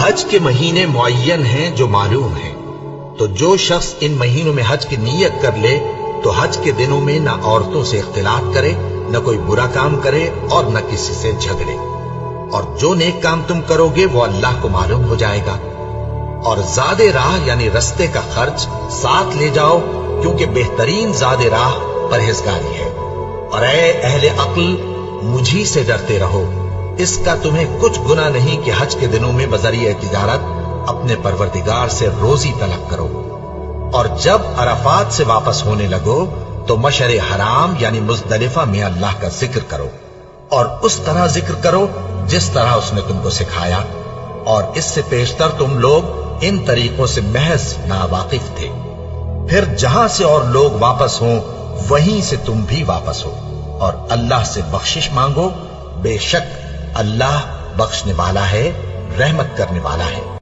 حج کے مہینے معین ہیں جو معلوم ہیں، تو جو شخص ان مہینوں میں حج کی نیت کر لے تو حج کے دنوں میں نہ عورتوں سے اختلاط کرے، نہ کوئی برا کام کرے اور نہ کسی سے جھگڑے، اور جو نیک کام تم کرو گے وہ اللہ کو معلوم ہو جائے گا۔ اور زاد راہ یعنی رستے کا خرچ ساتھ لے جاؤ، کیونکہ بہترین زاد راہ پرہیزگاری ہے۔ اور اے اہل عقل، مجھی سے ڈرتے رہو، اس کا تمہیں کچھ گناہ نہیں کہ حج کے دنوں میں بذریعہ تجارت اپنے پروردگار سے روزی طلب کرو۔ اور جب عرفات سے واپس ہونے لگو تو مشعر حرام یعنی مزدلفہ میں اللہ کا ذکر کرو، اور اس طرح ذکر کرو جس طرح اس نے تم کو سکھایا، اور اس سے پیشتر تم لوگ ان طریقوں سے محض ناواقف تھے۔ پھر جہاں سے اور لوگ واپس ہوں وہیں سے تم بھی واپس ہو، اور اللہ سے بخشش مانگو، بے شک اللہ بخشنے والا ہے، رحمت کرنے والا ہے۔